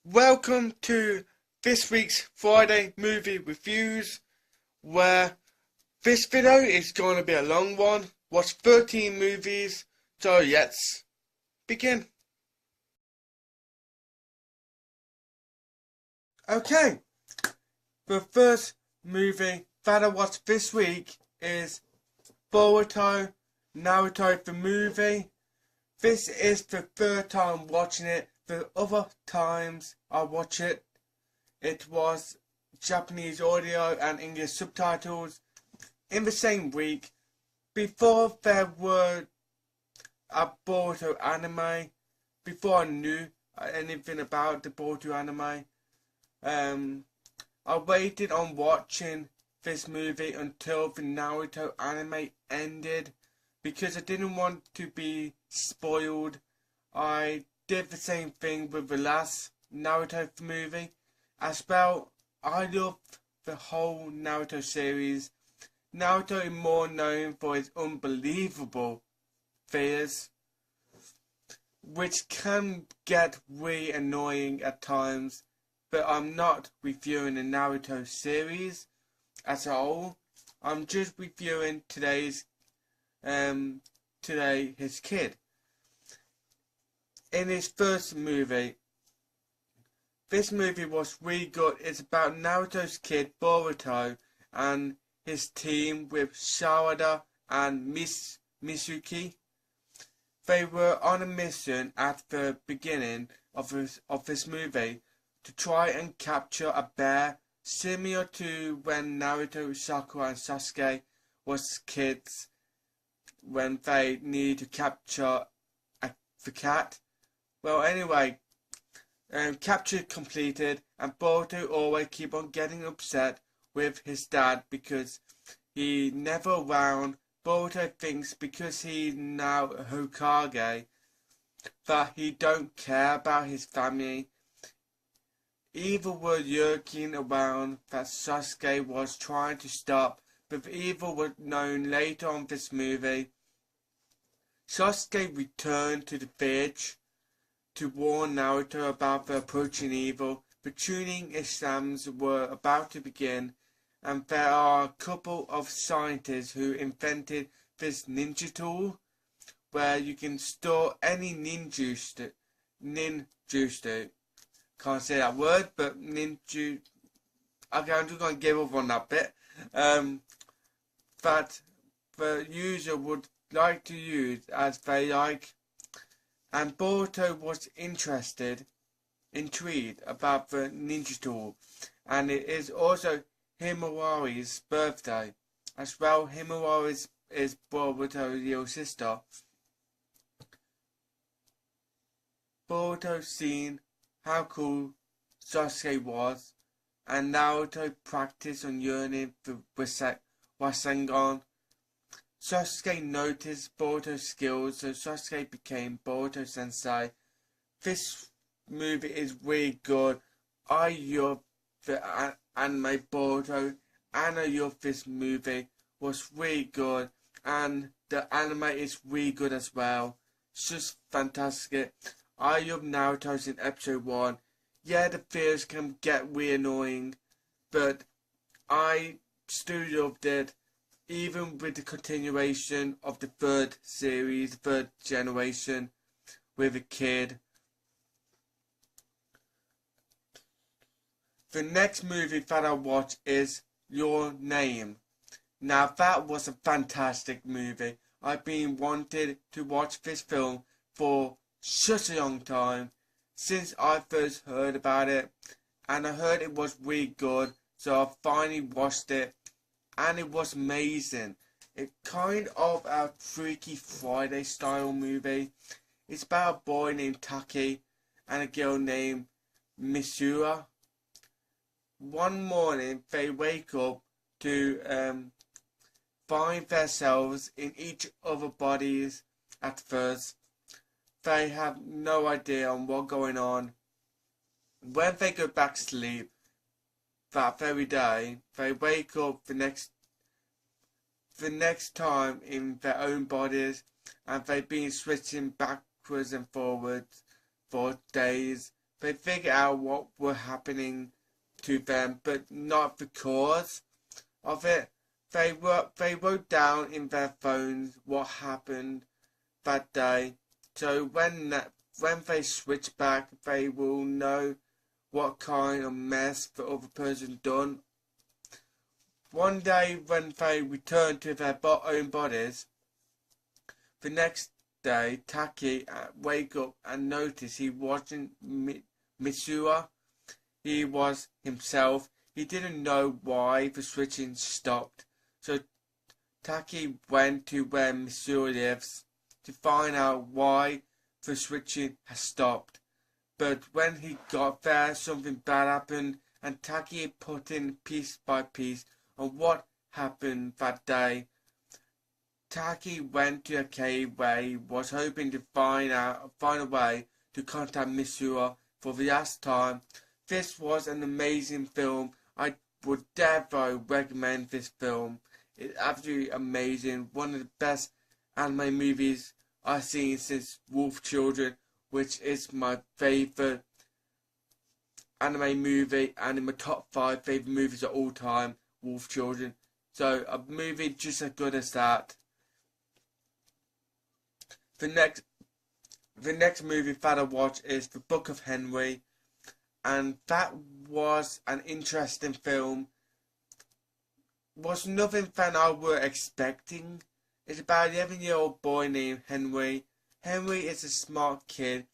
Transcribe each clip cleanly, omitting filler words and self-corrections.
Welcome to this week's Friday movie reviews, where this video is going to be a long one. Watch 13 movies, so let's begin. Okay, the first movie that I watched this week is Boruto Naruto the movie. This is the third time watching it. The other times I watch it, it was Japanese audio and English subtitles in the same week. Before there were a Boruto anime, before I knew anything about the Boruto anime, I waited on watching this movie until the Naruto anime ended because I didn't want to be spoiled. I did the same thing with the last Naruto movie. As well, I love the whole Naruto series. Naruto is more known for his unbelievable fears, which can get really annoying at times, but I'm not reviewing the Naruto series as a whole. I'm just reviewing today his kid. In his first movie, this movie was really good. It's about Naruto's kid Boruto and his team with Sarada and Mitsuki. They were on a mission at the beginning of this movie to try and capture a bear, similar to when Naruto, Sakura and Sasuke was kids when they need to capture the cat. Well, anyway, capture completed, and Boruto always keep on getting upset with his dad because he never around. Boruto thinks because he's now Hokage that he don't care about his family. Evil were lurking around that Sasuke was trying to stop, but evil was known later on this movie. Sasuke returned to the village to warn Naruto about the approaching evil. The Chunin exams were about to begin, and there are a couple of scientists who invented this ninja tool where you can store any ninjutsu. Can't say that word, but ninja. Okay, I'm just going to give up on that bit. That the user would like to use as they like. And Boruto was intrigued about the ninja tool, and it is also Himawari's birthday. As well, Himawari is Boruto's little sister. Boruto seen how cool Sasuke was, and Naruto practiced on learning the Rasengan. Sasuke noticed Boruto's skills, so Sasuke became Boruto Sensei. This movie is really good. I love the anime Boruto, and I love this movie. Was really good, and the anime is really good as well. It's just fantastic. I love Naruto's in episode 1. Yeah, the fears can get really annoying, but I still loved it. Even with the continuation of the third series, third generation, with a kid. The next movie that I watched is Your Name. Now that was a fantastic movie. I've been wanting to watch this film for such a long time, since I first heard about it, and I heard it was really good, so I finally watched it. And it was amazing. It's kind of a Freaky Friday style movie. It's about a boy named Taki and a girl named Misura. One morning they wake up to find themselves in each other's bodies at first. They have no idea on what's going on. When they go back to sleep that very day, they wake up the next time in their own bodies, and they've been switching backwards and forwards for days. They figured out what were happening to them, but not the cause of it. They wrote down in their phones what happened that day, so when they switch back, they will know what kind of mess the other person done. One day, when they return to their own bodies, the next day, Taki wake up and notice he wasn't Mitsuha. He was himself. He didn't know why the switching stopped, so Taki went to where Mitsuha lives to find out why the switching has stopped. But when he got there, something bad happened, and Taki put in piece by piece on what happened that day. Taki went to a cave where he was hoping to find a way to contact Mitsuha for the last time. This was an amazing film. I would definitely recommend this film. It's absolutely amazing. One of the best anime movies I've seen since Wolf Children, which is my favourite anime movie and in my top 5 favourite movies of all time, Wolf Children. So a movie just as good as that. The next movie that I watched is The Book of Henry, and that was an interesting film. Was nothing than I were expecting. It's about an 11-year-old boy named Henry. Henry is a smart kid.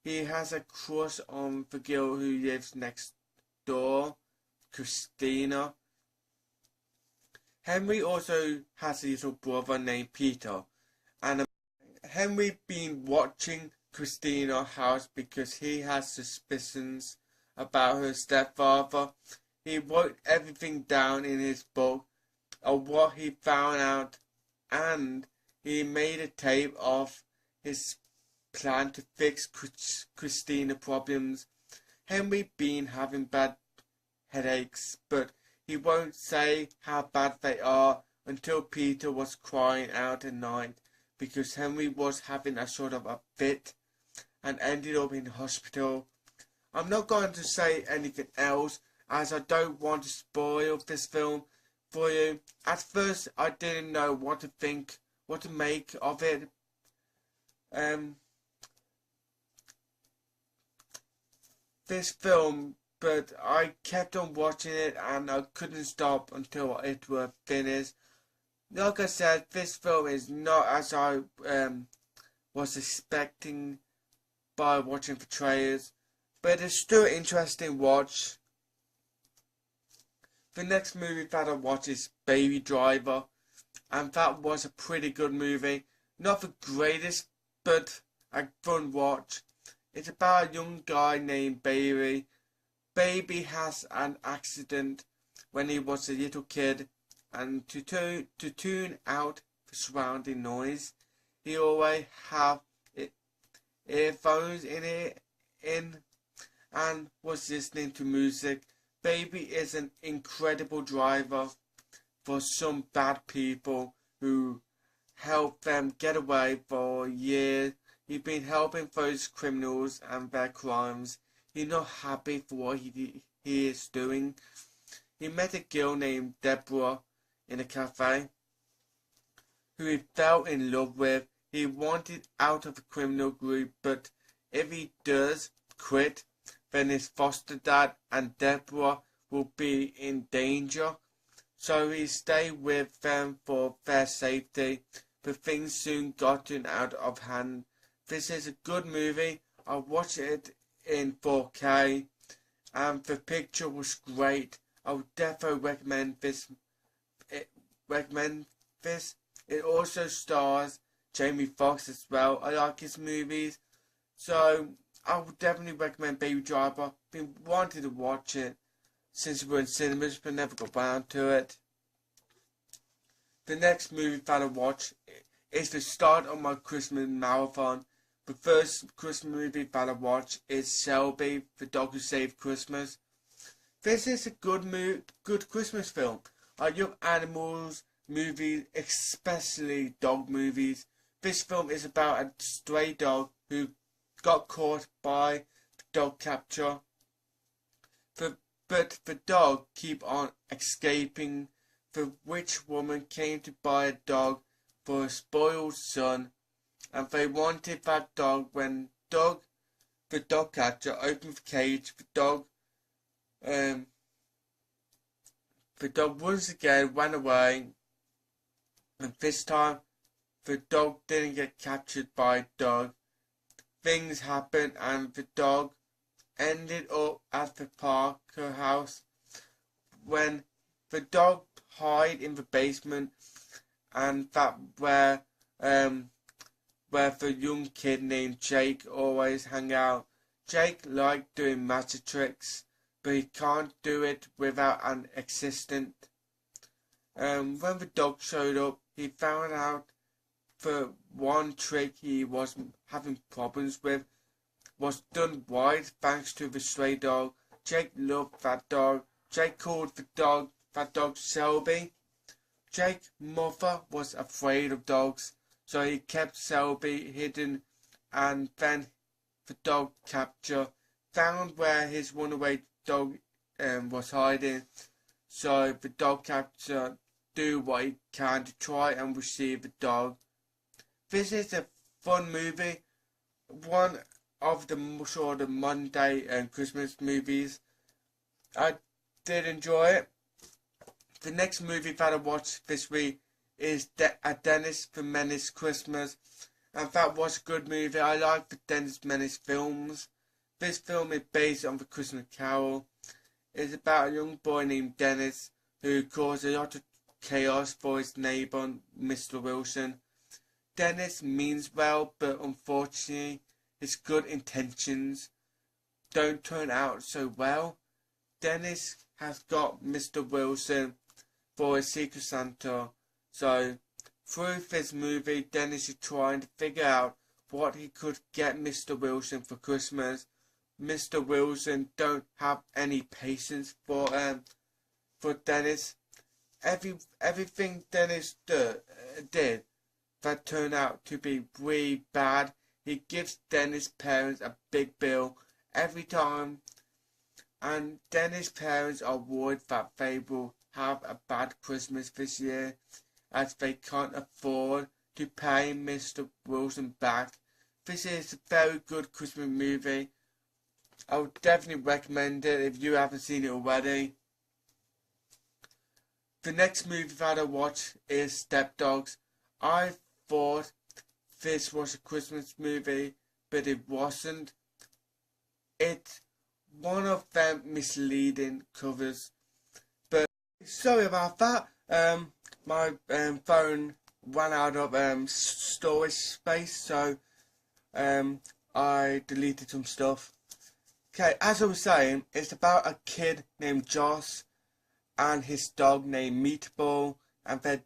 He has a crush on the girl who lives next door, Christina. Henry also has a little brother named Peter, and Henry been watching Christina's house because he has suspicions about her stepfather. He wrote everything down in his book of what he found out, and he made a tape of his plan to fix Christina's problems. Henry been having bad headaches, but he won't say how bad they are until Peter was crying out at night because Henry was having a sort of a fit and ended up in hospital. I'm not going to say anything else as I don't want to spoil this film for you. At first I didn't know what to make of it. This film, but I kept on watching it and I couldn't stop until it was finished. Like I said, this film is not as I was expecting by watching the trailers, but it's still an interesting watch. The next movie that I watched is Baby Driver, and that was a pretty good movie. Not the greatest, but a fun watch. It's about a young guy named Baby. Baby has an accident when he was a little kid, and to tune out the surrounding noise, he always have earphones in and was listening to music. Baby is an incredible driver for some bad people who help them get away for years. He's been helping those criminals and their crimes. He's not happy for what he is doing. He met a girl named Deborah in a cafe who he fell in love with. He wanted out of the criminal group, but if he does quit, then his foster dad and Deborah will be in danger. So he stayed with them for their safety, but things soon gotten out of hand. This is a good movie. I watched it in 4K and the picture was great. I would definitely recommend this. It also stars Jamie Foxx as well. I like his movies, so I would definitely recommend Baby Driver. Been wanting to watch it since we were in cinemas, but never got round to it. The next movie that I watched is the start of my Christmas marathon. The first Christmas movie that I watched is Shelby, the Dog Who Saved Christmas. This is a good Christmas film. I love animals movies, especially dog movies. This film is about a stray dog who got caught by the dog capture. But the dog keep on escaping. The rich woman came to buy a dog for a spoiled son, and they wanted that dog. When the dog catcher opened the cage, the dog once again ran away, and this time the dog didn't get captured by a dog. Things happened, and the dog ended up at the Parker house. When the dog hid in the basement, and that where the young kid named Jake always hung out. Jake liked doing magic tricks, but he can't do it without an assistant. When the dog showed up, he found out the one trick he was having problems with was done right thanks to the stray dog. Jake loved that dog. Jake called that dog Selby. Jake's mother was afraid of dogs, so he kept Selby hidden, and then the dog capture found where his runaway dog was hiding. So the dog capture do what he can to try and retrieve the dog. This is a fun movie, one of the sort of Monday and Christmas movies. I did enjoy it. The next movie that I watched this week is A Dennis the Menace Christmas, and that was a good movie. I like the Dennis Menace films. This film is based on the Christmas Carol. It's about a young boy named Dennis who causes a lot of chaos for his neighbour, Mr. Wilson. Dennis means well, but unfortunately his good intentions don't turn out so well. Dennis has got Mr. Wilson for a Secret Santa, so through this movie Dennis is trying to figure out what he could get Mr. Wilson for Christmas. Mr. Wilson don't have any patience for Dennis. Everything Dennis did that turned out to be really bad. He gives Dennis' parents a big bill every time, and Dennis' parents are worried that they will have a bad Christmas this year, as they can't afford to pay Mr. Wilson back. This is a very good Christmas movie. I would definitely recommend it if you haven't seen it already. The next movie that I watched is Step Dogs. I thought this was a Christmas movie, but it wasn't. It's one of them misleading covers. But sorry about that. My phone ran out of storage space, so I deleted some stuff. Okay, as I was saying, it's about a kid named Josh and his dog named Meatball, and their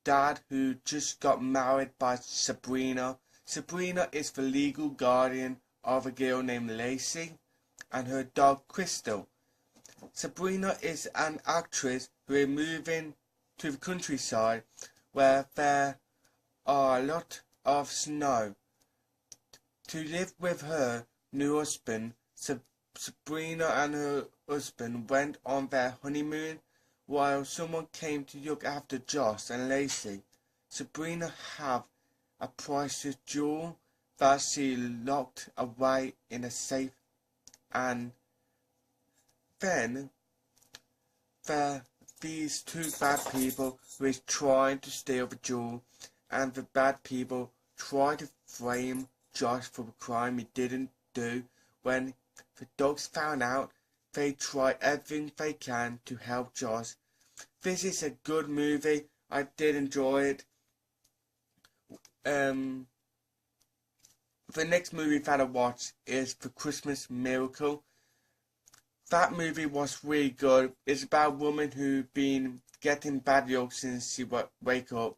dad who just got married by Sabrina. Sabrina is the legal guardian of a girl named Lacey and her dog Crystal. Sabrina is an actress who is moving to the countryside where there are a lot of snow to live with her new husband. Sabrina and her husband went on their honeymoon while someone came to look after Josh and Lacey. Sabrina have a precious jewel that she locked away in a safe, and then these two bad people who is trying to steal the jewel, and the bad people try to frame Josh for the crime he didn't do. When the dogs found out, they try everything they can to help Josh. This is a good movie. I did enjoy it. The next movie that I watched is The Christmas Miracle. That movie was really good. It's about a woman who's been getting bad luck since she wake up,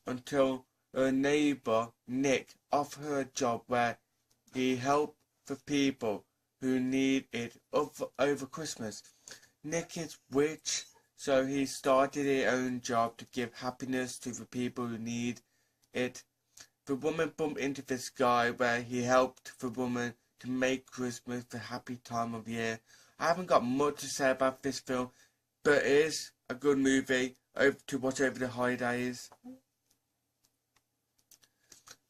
until her neighbour Nick offered her a job where he helped the people who need it over Christmas. Nick is rich, so he started his own job to give happiness to the people who need it. The woman bumped into this guy where he helped the woman to make Christmas the happy time of year. I haven't got much to say about this film, but it is a good movie to watch over the holidays.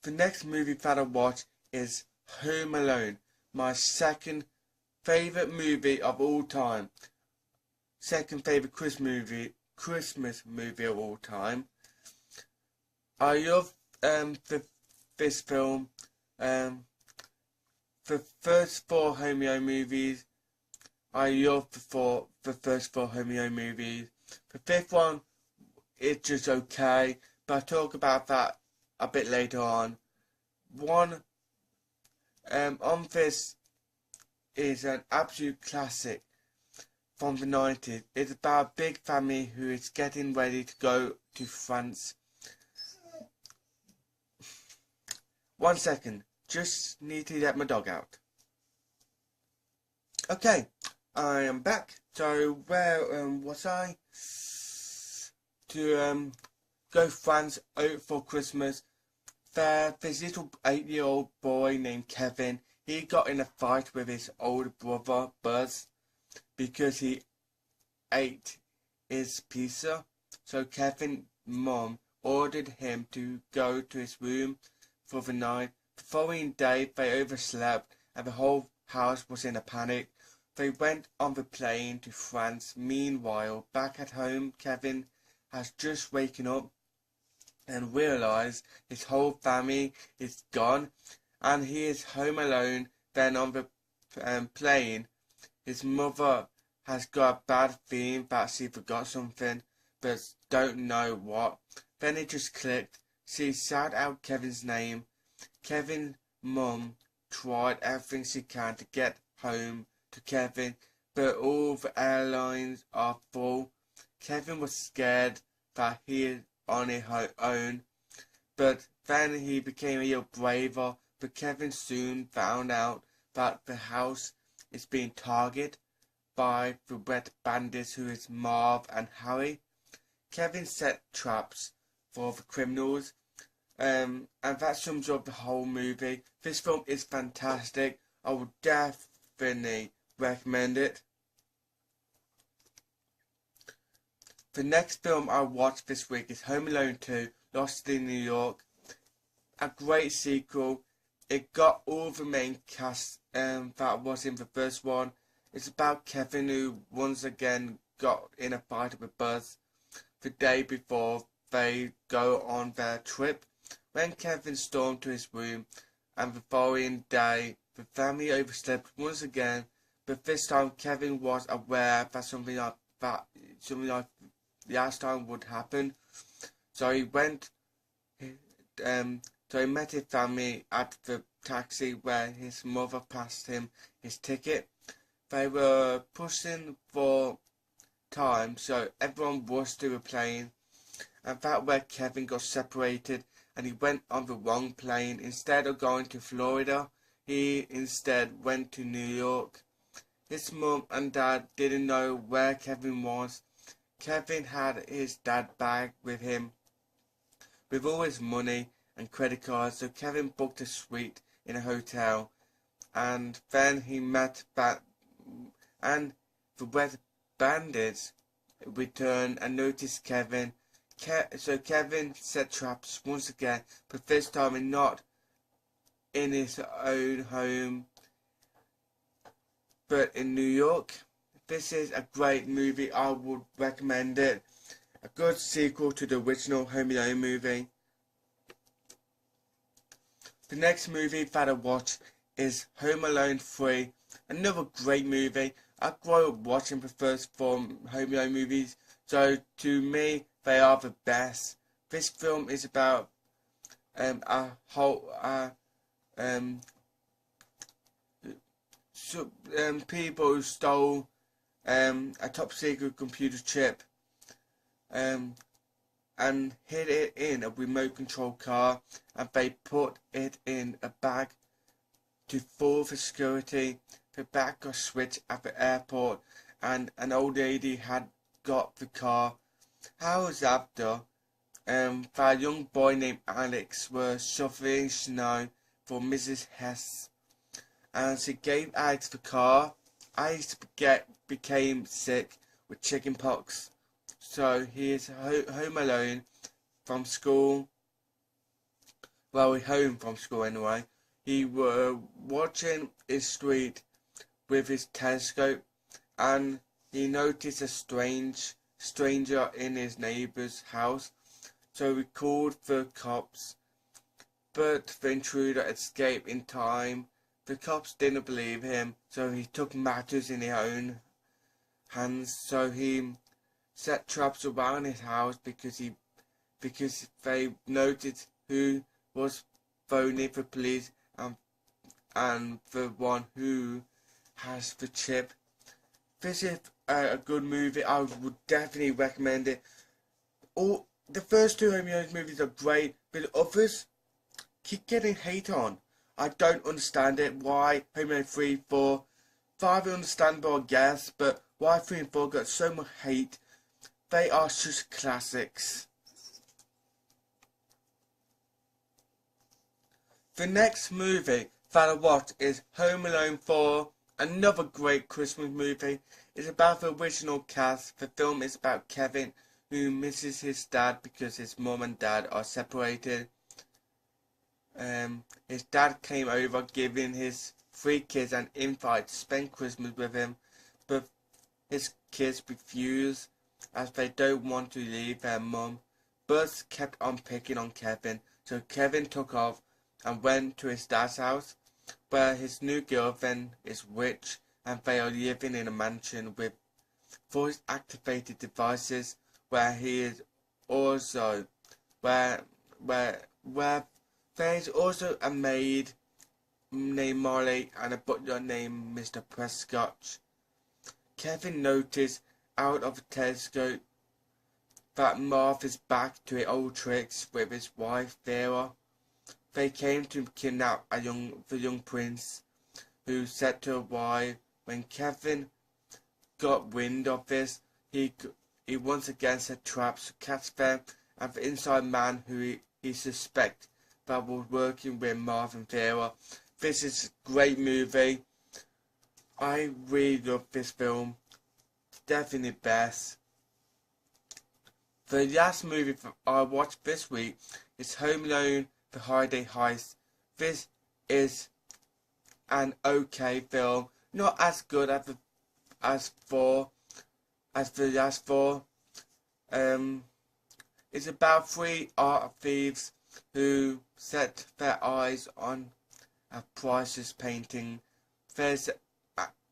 The next movie that I watch is Home Alone, my second favourite movie of all time. Second favourite Christmas movie of all time. I love this film. The first four Home Alone movies. I love the first four Home Alone movies. The fifth one is just okay, but I'll talk about that a bit later on. On this is an absolute classic from the 90s. It's about a big family who is getting ready to go to France. 1 second, just need to let my dog out. Okay, I am back. So where was I? To go France out for Christmas. This little 8-year-old boy named Kevin, he got in a fight with his older brother Buzz because he ate his pizza. So Kevin's mom ordered him to go to his room for the night. The following day they overslept and the whole house was in a panic. They went on the plane to France. Meanwhile, back at home, Kevin has just waken up and realised his whole family is gone and he is home alone. Then on the plane, his mother has got a bad feeling that she forgot something but don't know what. Then it just clicked. She shouted out Kevin's name. Kevin's mum tried everything she can to get home to Kevin, but all the airlines are full. Kevin was scared that he is on his own, but then he became a little braver. But Kevin soon found out that the house is being targeted by the Red Bandits, who is Marv and Harry. Kevin set traps for the criminals, and that sums up the whole movie. This film is fantastic. I would definitely recommend it. The next film I watched this week is Home Alone 2, Lost in New York. A great sequel. It got all the main cast that was in the first one. It's about Kevin, who once again got in a fight with Buzz the day before they go on their trip. When Kevin stormed to his room, and the following day the family overslept once again, but this time Kevin was aware that something like last time would happen. So he went, so he met his family at the taxi where his mother passed him his ticket. They were pushing for time, so everyone rushed to the plane, and that's where Kevin got separated and he went on the wrong plane. Instead of going to Florida, he instead went to New York. His mum and dad didn't know where Kevin was. Kevin had his dad's bag with him with all his money and credit cards, so Kevin booked a suite in a hotel, and then he met and the Red Bandits returned and noticed Kevin. So Kevin set traps once again, but this time not in his own home, but in New York. This is a great movie. I would recommend it. A good sequel to the original Home Alone movie. The next movie that I watched is Home Alone 3. Another great movie. I grew up watching the first four Home Alone movies, so to me they are the best. This film is about people who stole a top secret computer chip and hid it in a remote control car, and they put it in a bag to fool the security. The bag got switched at the airport, and an old lady had got the car. Hours after, a young boy named Alex was shoveling snow for Mrs. Hess, and she gave Alex the car. Alex became sick with chickenpox, so he is home alone from school. Well, home from school anyway. He were watching his street with his telescope, and he noticed a stranger in his neighbour's house. So he called the cops, but the intruder escaped in time. The cops didn't believe him, so he took matters in his own hands. So he set traps around his house because they noticed who was phoning the police and the one who has the chip. This is a good movie. I would definitely recommend it. All the first two Home Alone movies are great, but the others keep getting hate on. I don't understand it. Why Home Alone 3, 4, 5 are understandable, I guess, but why 3 and 4 got so much hate? They are just classics. The next movie that I watched is Home Alone 4, another great Christmas movie. It's about the original cast. The film is about Kevin, who misses his dad because his mom and dad are separated. His dad came over, giving his 3 kids an invite to spend Christmas with him, but his kids refuse as they don't want to leave their mum. Buzz kept on picking on Kevin, so Kevin took off and went to his dad's house, where his new girlfriend is rich and they are living in a mansion with voice-activated devices, where he is also where there is also a maid named Molly and a butler named Mr. Prescott. Kevin noticed out of the telescope that Marv is back to his old tricks with his wife Vera. They came to kidnap the young prince, who said to her wife. When Kevin got wind of this, he once again set traps to catch them and the inside man who he suspects that was working with Marv and Vera. This is a great movie. I really love this film. Definitely best. The last movie I watched this week is Home Alone: The Holiday Heist. This is an okay film, not as good as the last 4. It's about 3 art thieves who set their eyes on a priceless painting. There's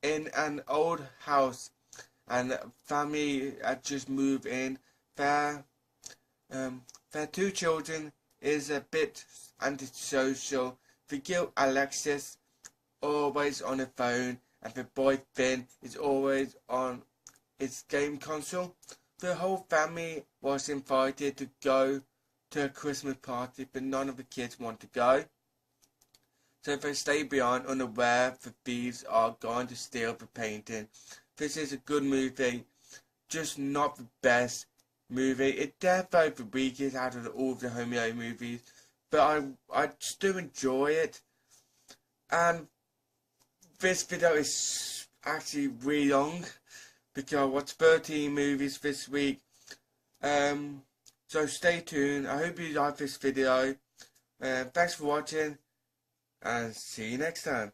in an old house, and a family had just moved in. Their 2 children is a bit antisocial. The girl Alexis always on the phone, and the boy Finn is always on his game console. The whole family was invited to go to a Christmas party, but none of the kids want to go. So they stay behind, unaware the thieves are going to steal the painting. This is a good movie, just not the best movie. It's definitely the weakest out of all of the Home Alone movies, but I still enjoy it. And this video is actually really long because I watched 13 movies this week. So stay tuned. I hope you like this video. Thanks for watching, and see you next time.